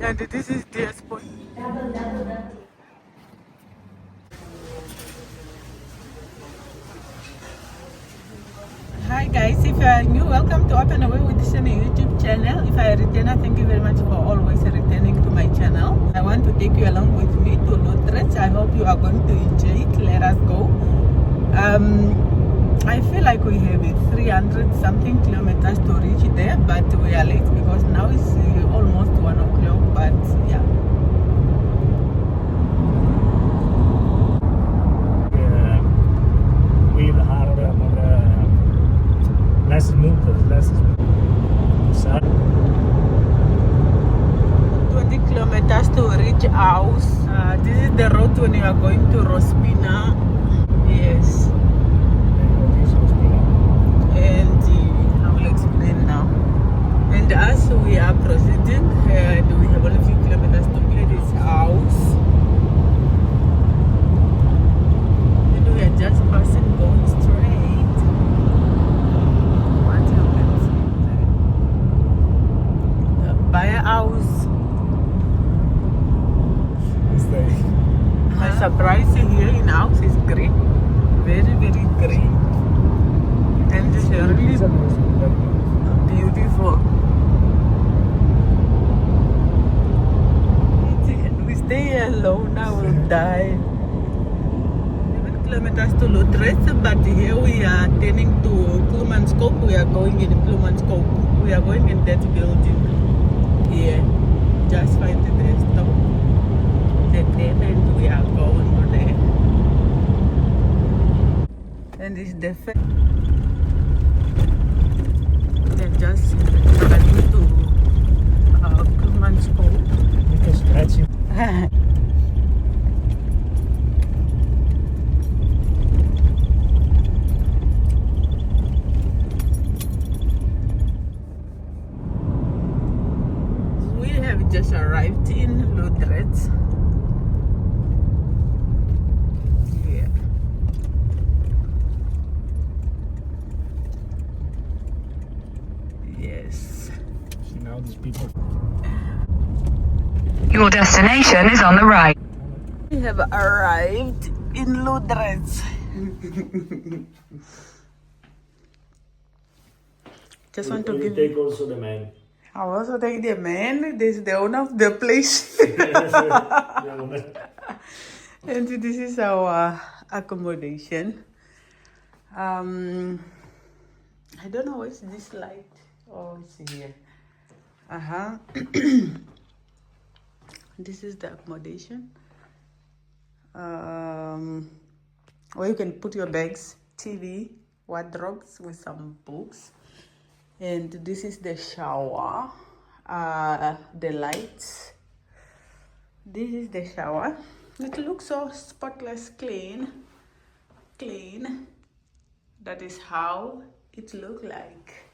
And this is the spot. Hi guys, if you are new, welcome to Up and Away with Shana YouTube channel. If I return, thank you very much for always returning to my channel. I want to take you along with me to Luderitz. I hope you are going to enjoy it. Let us go. I feel like we have 300 something kilometers to reach there, but we are late because now it's almost 1 o'clock, but yeah. Less meters, 20 kilometers to reach house. This is the road when you are going to Rospina. Yes. And I will explain now. And as we are proceeding, and we have only a few kilometers to get this house. And we are just passing, going straight. What you can see there. The buyer house. My surprise here in house is green. Very, very green. And it's really beautiful. We stay here alone, I will die. 7 kilometers to Luderitz, but here we are turning to Kolmanskop. We are going in Kolmanskop. We are going in that building. Here. Just find the stop. The train and we are going to there. And it's the they're just running to Kolmanskop. Because stretching. We have just arrived in Luderitz. Yes. See now these people. Your destination is on the right. We have arrived in Luderitz. Just want to give take also the man. I also take the man. This is the owner of the place. And this is our accommodation. I don't know what's this light. Oh, it's here. This is the accommodation. Where you can put your bags, TV, wardrobes with some books. And this is the shower, the lights. This is the shower. It looks so spotless, clean. That is how it looks like.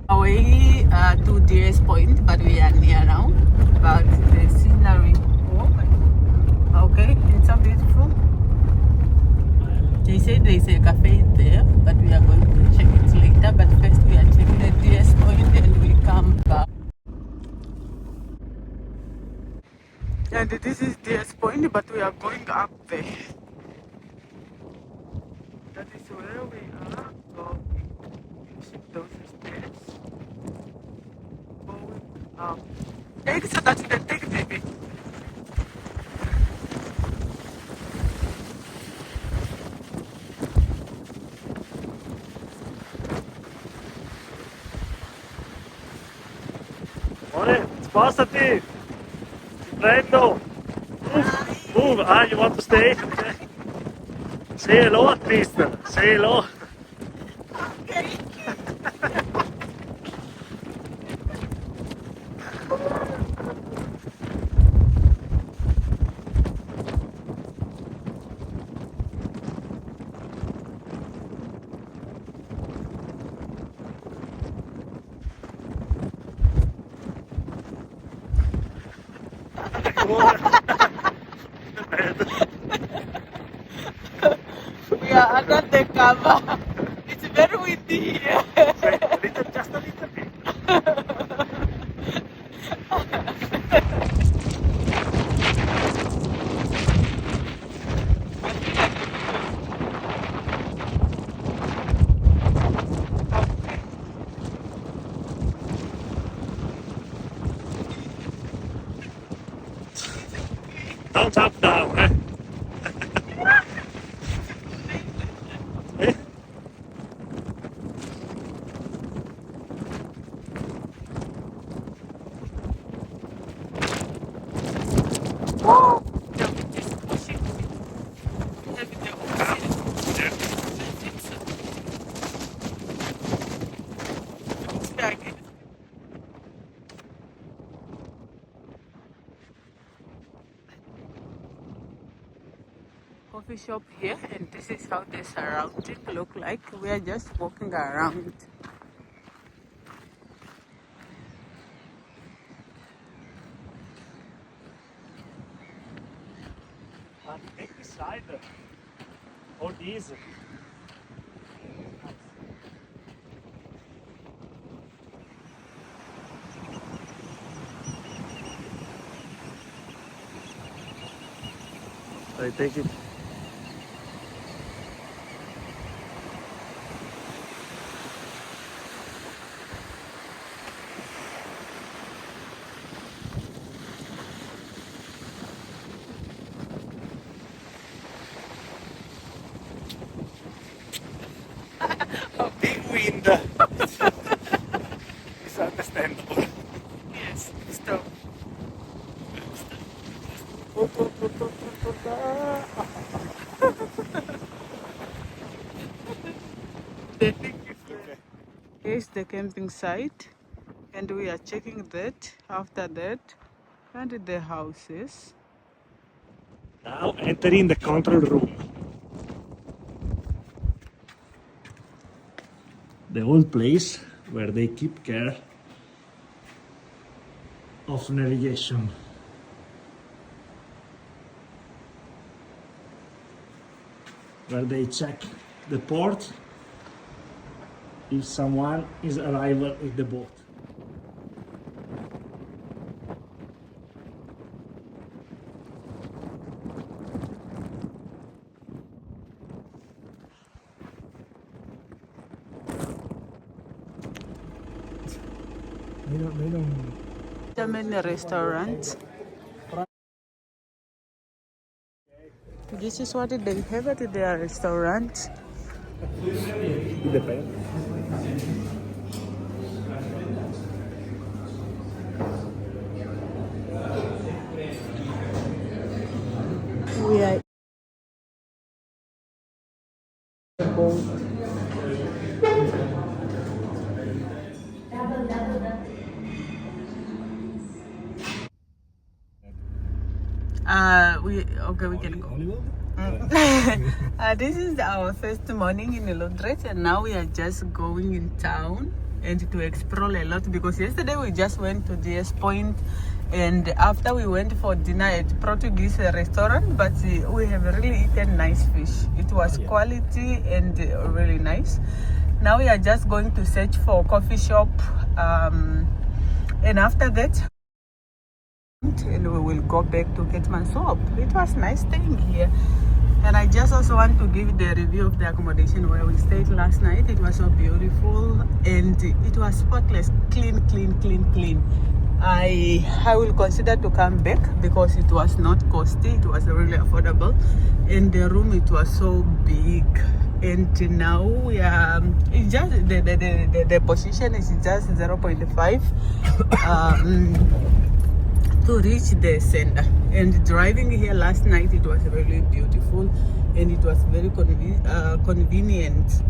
Away to DS Point, but we are near now. But the scenery, okay, it's so beautiful. They say there is a cafe there, but we are going to check it later. But first we are checking the DS Point and we come back. And this is DS Point, but we are going up there. That is where we are going. Using those stairs. Going up. Take so that's the take, baby. Ore, spostati! Ti prendo! Move! Ah, you want to stay? Okay. Say hello at least. Say hello. Okay. We are under the cover. It's very windy here. Just a little bit. thumbs up, down. Eh? Eh? Coffee shop here, and this is how the surrounding look like. We are just walking around. Take this side. All these. I take it. A big wind. It's understandable. Yes, stop. Here's the camping site, and we are checking that. After that, and the houses. Now entering the control room. The old place where they keep care of navigation. Where they check the port if someone is arrival with the boat. They don't. There are many restaurants. This is what they have at their restaurant. Depende. We are the boat. We can go. This is our first morning in Luderitz, and now we are just going in town and to explore a lot, because yesterday we just went to DS Point, and after we went for dinner at Portuguese restaurant, but we have really eaten nice fish. It was quality and really nice. Now we are just going to search for a coffee shop, and after that, and we will go back to Kolmanskop. It was nice staying here. And I just also want to give the review of the accommodation where we stayed last night. It was so beautiful, and it was spotless, clean. I will consider to come back because it was not costly, it was really affordable, and the room, it was so big. And now we are, it's just the position is just 0.5 to reach the center. And driving here last night, it was really beautiful, and it was very convenient.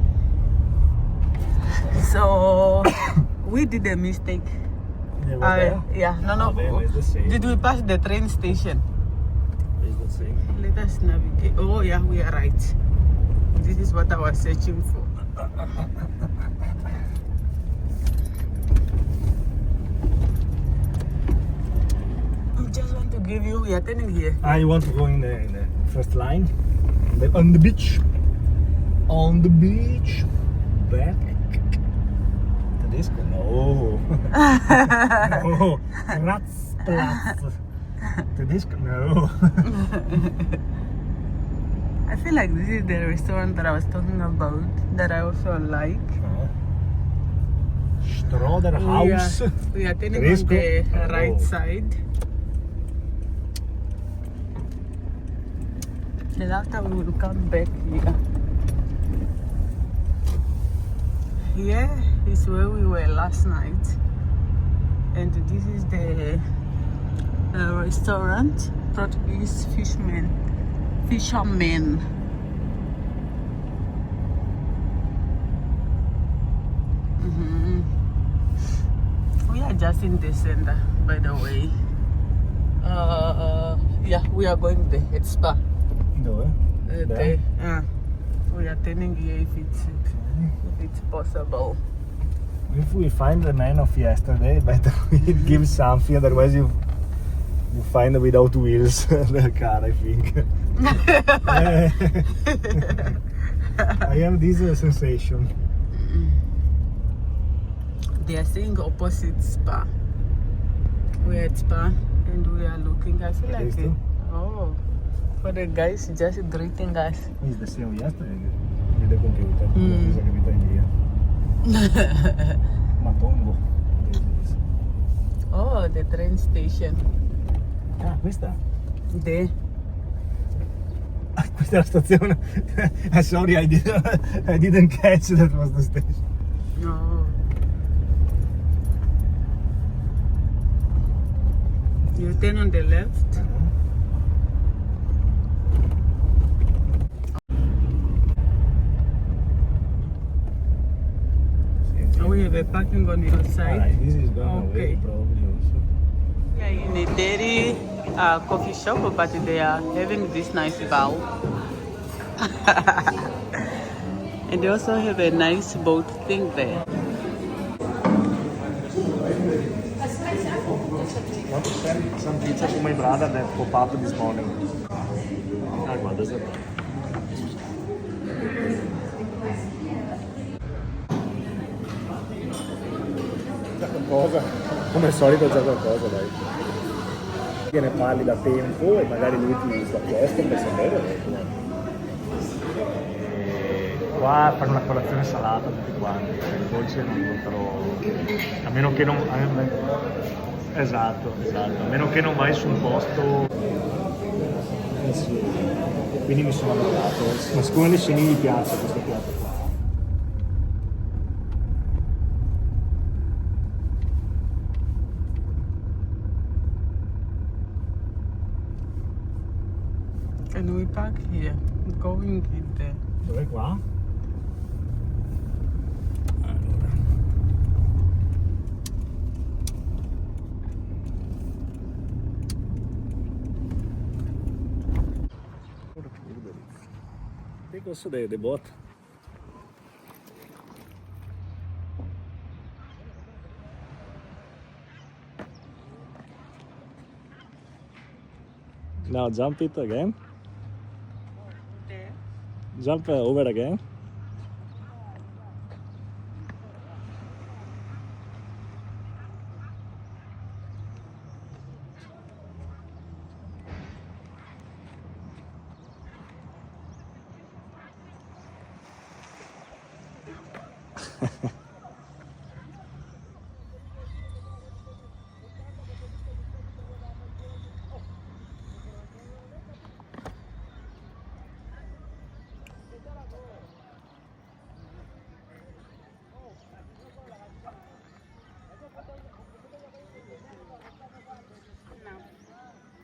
So we did a mistake. Did we pass the train station? It's the same. Let us navigate. Oh yeah, we are right. This is what I was searching for. Give you, we are turning here. I want to go in the first line, on the beach, back to disco. No, no, Ratsplatz. To disco. No. I feel like this is the restaurant that I was talking about, that I also like. Stroder House. We are turning on the right side. Then after we will come back here. Here is where we were last night. And this is the restaurant, Portuguese fishermen. We are just in the center, by the way. Yeah, we are going there. It's spa. Dove? There. We are turning here if it's possible. If we find the man of yesterday, better we give something, otherwise you find without wheels the car, I think. I have this sensation. They are saying opposite spa. We're at spa and we are looking. I feel like it. Oh, for the guys just greeting us. It's the same yesterday with the computer. It's a great idea. Matongo. Oh, the train station. Ah, questa? There. Questa è la stazione. Sorry, I didn't catch that was the station. No. You turn on the left. We have a parking on your side. Alright, this is going Okay. away probably also. We are in a dirty coffee shop, but they are having this nice bowl. And they also have a nice boat thing there. Want to send some pizza to my brother that popped up this morning. Ah, guarda, se già qualcosa, come al solito già qualcosa, dai. Che ne parli da tempo e magari lui ti sta chiesto per sapere. Qua fare una colazione salata tutti quanti, il dolce non trovo. A meno che non. Esatto, a meno che non vai su un posto. Sì. Quindi mi sono adorato. Ma siccome le scene mi piace questo piatto qua. Can we park here? Going in there. Dov'è qua? Take also the boat. Now jump it again. There. Jump over again.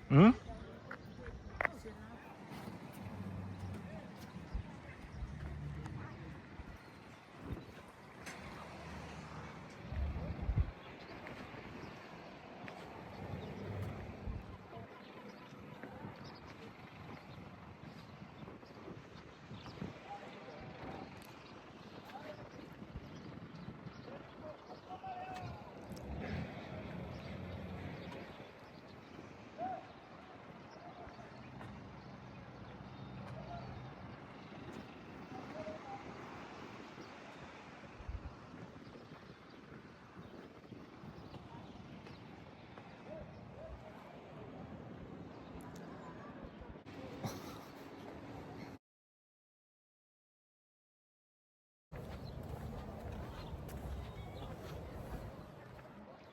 Hmm?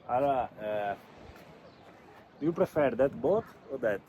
Allora, do you prefer that boat or that?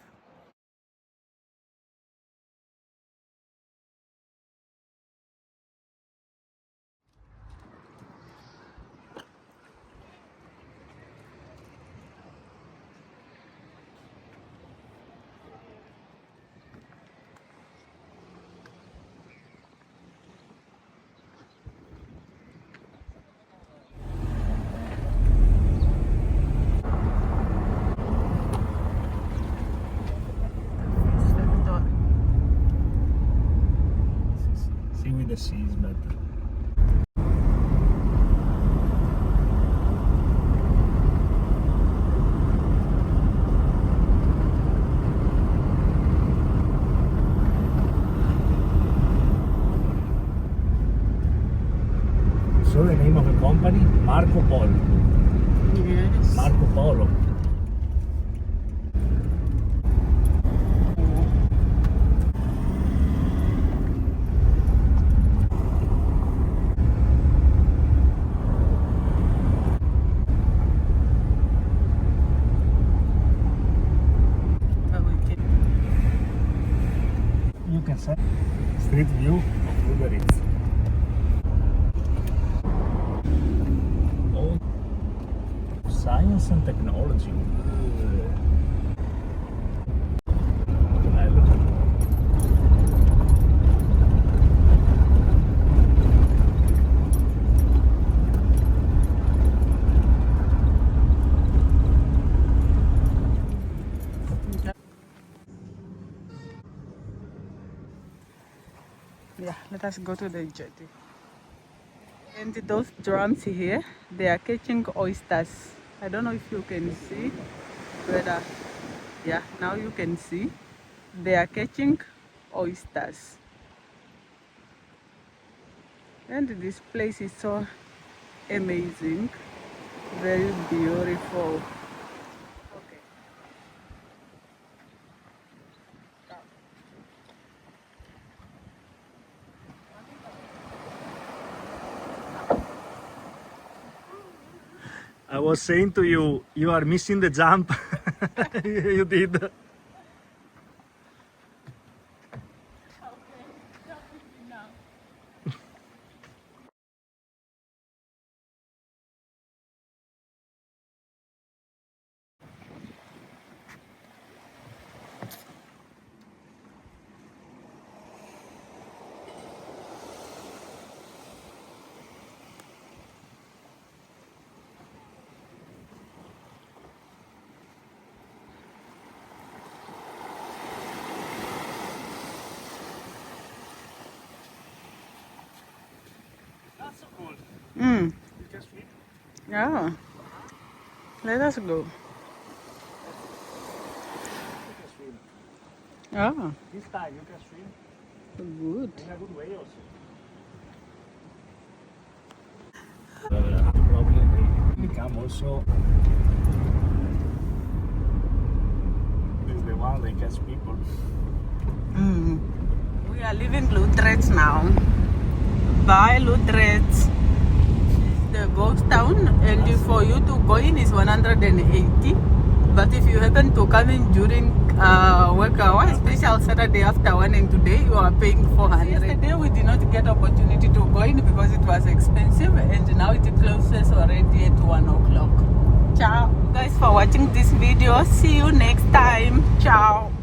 name of a company? Marco Polo. Yes. Marco Polo. You can say street view of Luderitz. Oh, science and technology. Bello. Yeah, let us go to the jetty. And those drums here, they are catching oysters. I don't know if you can see, but yeah, now you can see. They are catching oysters. And this place is so amazing, very beautiful. Okay. I was saying to you, you are missing the jump. You did. That's so cool. You can swim. Yeah, let us go. You can swim. Yeah, This time you can swim good. in a good way also. Probably they become also is the one they catch people. We are leaving Luderitz now. Bye, Luderitz. The ghost town, and for you to go in is 180. But if you happen to come in during work hour, special Saturday after 1, and today you are paying 400. Yesterday we did not get opportunity to go in because it was expensive, and now it closes already at 1 o'clock. Ciao guys for watching this video. See you next time. Ciao.